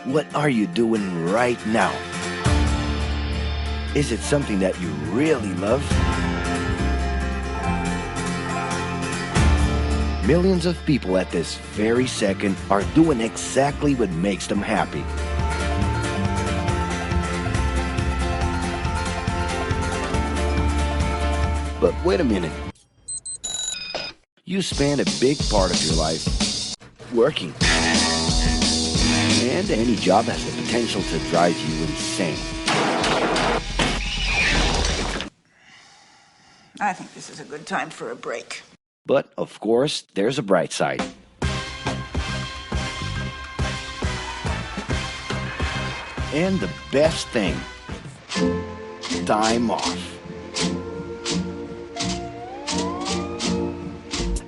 What are you doing right now? Is it something that you really love? Millions of people at this very second are doing exactly what makes them happy. But wait a minute. You spend a big part of your life working. And any job has the potential to drive you insane. I think this is a good time for a break. But, of course, there's a bright side. And the best thing, time off.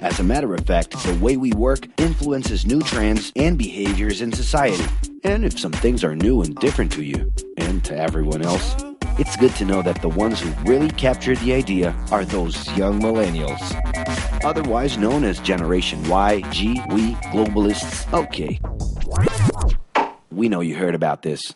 As a matter of fact, the way we work influences new trends and behaviors in society. And if some things are new and different to you, and to everyone else, it's good to know that the ones who really captured the idea are those young millennials. Otherwise known as Generation Y, G, we, globalists. Okay. We know you heard about this.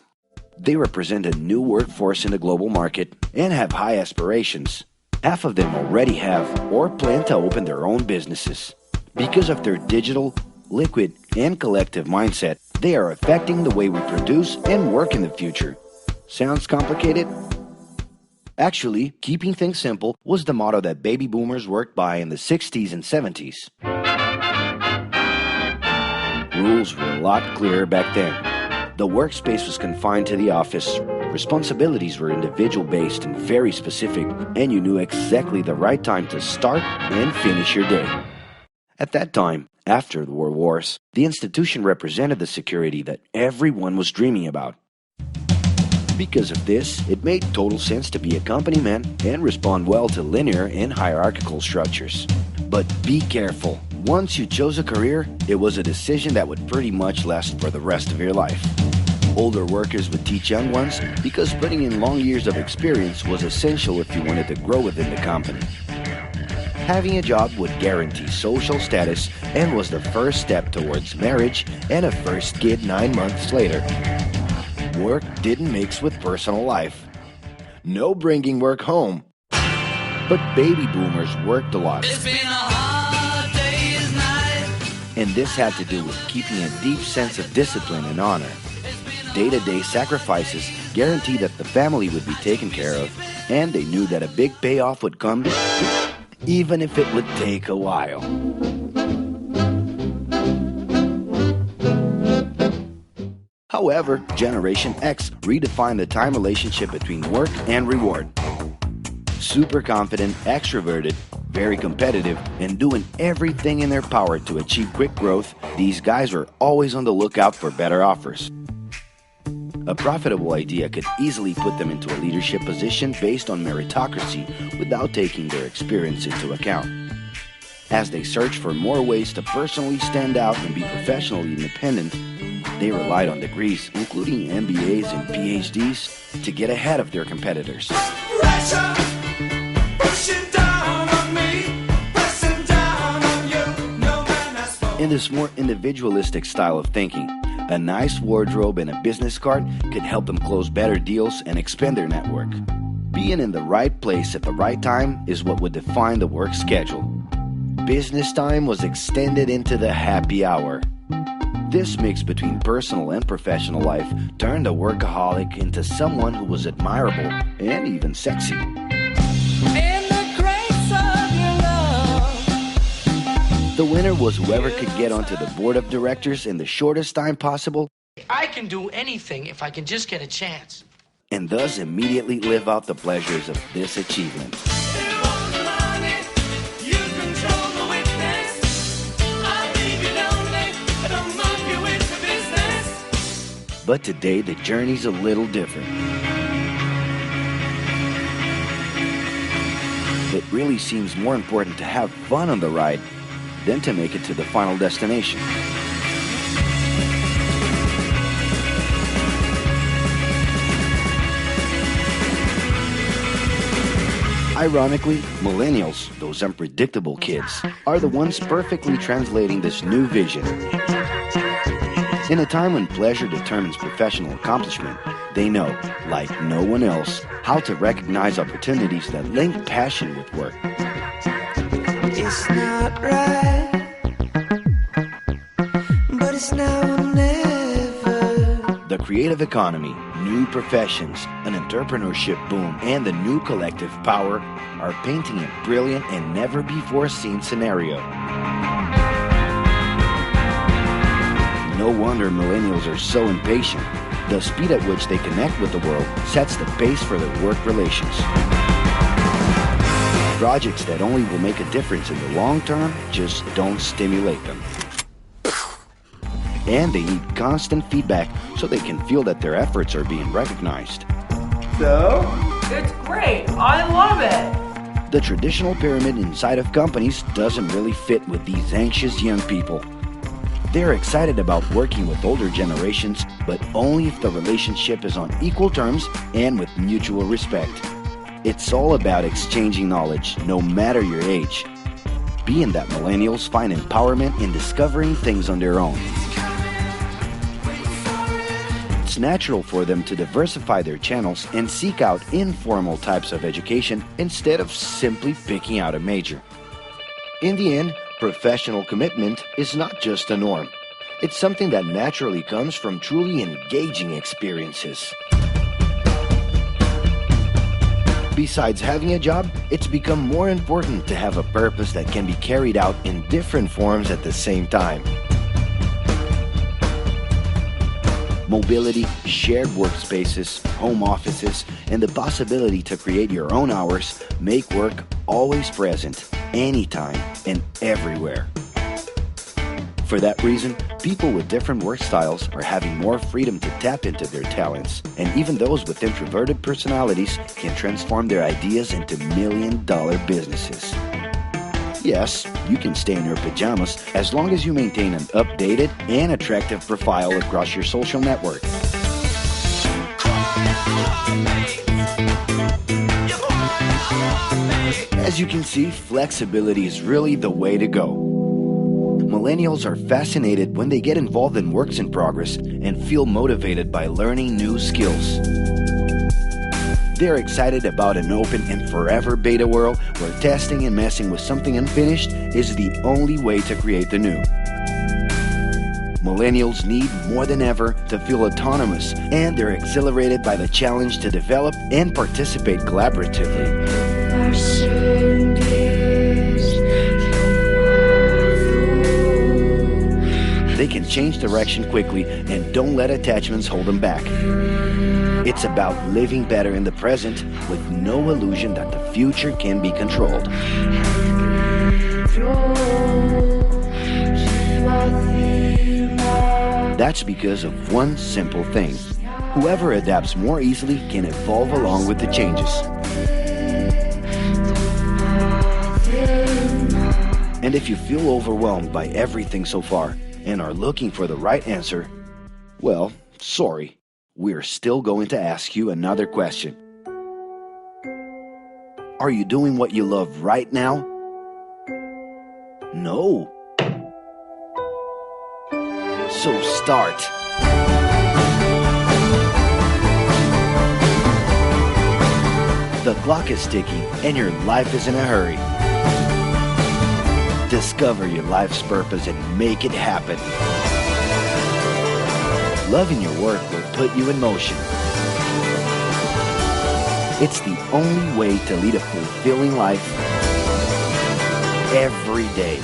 They represent a new workforce in the global market and have high aspirations. Half of them already have or plan to open their own businesses. Because of their digital, liquid, and collective mindset, they are affecting the way we produce and work in the future. Sounds complicated? Actually, keeping things simple was the motto that baby boomers worked by in the 60s and 70s. Rules were a lot clearer back then. The workspace was confined to the office. Responsibilities were individual-based and very specific, and you knew exactly the right time to start and finish your day. At that time, after the World Wars, the institution represented the security that everyone was dreaming about. Because of this, it made total sense to be a company man and respond well to linear and hierarchical structures. But be careful. Once you chose a career, it was a decision that would pretty much last for the rest of your life. Older workers would teach young ones because putting in long years of experience was essential if you wanted to grow within the company. Having a job would guarantee social status and was the first step towards marriage and a first kid 9 months later. Work didn't mix with personal life. No bringing work home. But baby boomers worked a lot. It's been a hard day's night. And this had to do with keeping a deep sense of discipline and honor. Day-to-day sacrifices guaranteed that the family would be taken care of, and they knew that a big payoff would come, even if it would take a while. However, Generation X redefined the time relationship between work and reward. Super confident, extroverted, very competitive, and doing everything in their power to achieve quick growth, these guys were always on the lookout for better offers. A profitable idea could easily put them into a leadership position based on meritocracy without taking their experience into account. As they searched for more ways to personally stand out and be professionally independent, they relied on degrees, including MBAs and PhDs, to get ahead of their competitors. Pressure, pushing down on me, pressing down on you. No man has spoken. In this more individualistic style of thinking, a nice wardrobe and a business card could help them close better deals and expand their network. Being in the right place at the right time is what would define the work schedule. Business time was extended into the happy hour. This mix between personal and professional life turned a workaholic into someone who was admirable and even sexy. In the grace of your love. The winner was whoever could get onto the board of directors in the shortest time possible I can do anything if I can just get a chance. and thus immediately live out the pleasures of this achievement. But today, the journey's a little different. It really seems more important to have fun on the ride than to make it to the final destination. Ironically, millennials, those unpredictable kids, are the ones perfectly translating this new vision. In a time when pleasure determines professional accomplishment, they know, like no one else, how to recognize opportunities that link passion with work. It's not right, but it's now or never. The creative economy, new professions, an entrepreneurship boom, and the new collective power are painting a brilliant and never-before-seen scenario. No wonder millennials are so impatient. The speed at which they connect with the world sets the pace for their work relations. Projects that only will make a difference in the long term just don't stimulate them. And they need constant feedback so they can feel that their efforts are being recognized. So? It's great. I love it. The traditional pyramid inside of companies doesn't really fit with these anxious young people. They're excited about working with older generations, but only if the relationship is on equal terms and with mutual respect. It's all about exchanging knowledge, no matter your age. Being that millennials find empowerment in discovering things on their own. It's natural for them to diversify their channels and seek out informal types of education instead of simply picking out a major. In the end, professional commitment is not just a norm. It's something that naturally comes from truly engaging experiences. Besides having a job, it's become more important to have a purpose that can be carried out in different forms at the same time. Mobility, shared workspaces, home offices, and the possibility to create your own hours make work always present, anytime and everywhere. For that reason, people with different work styles are having more freedom to tap into their talents, and even those with introverted personalities can transform their ideas into million-dollar businesses. Yes, you can stay in your pajamas as long as you maintain an updated and attractive profile across your social network. As you can see, flexibility is really the way to go. Millennials are fascinated when they get involved in works in progress and feel motivated by learning new skills. They're excited about an open and forever beta world where testing and messing with something unfinished is the only way to create the new. Millennials need more than ever to feel autonomous, and they're exhilarated by the challenge to develop and participate collaboratively. They can change direction quickly and don't let attachments hold them back. It's about living better in the present with no illusion that the future can be controlled. That's because of one simple thing. Whoever adapts more easily can evolve along with the changes. And if you feel overwhelmed by everything so far and are looking for the right answer, well, sorry. We're still going to ask you another question. Are you doing what you love right now? No. So start. The clock is ticking and your life is in a hurry. Discover your life's purpose and make it happen. Loving your work will put you in motion. It's the only way to lead a fulfilling life every day.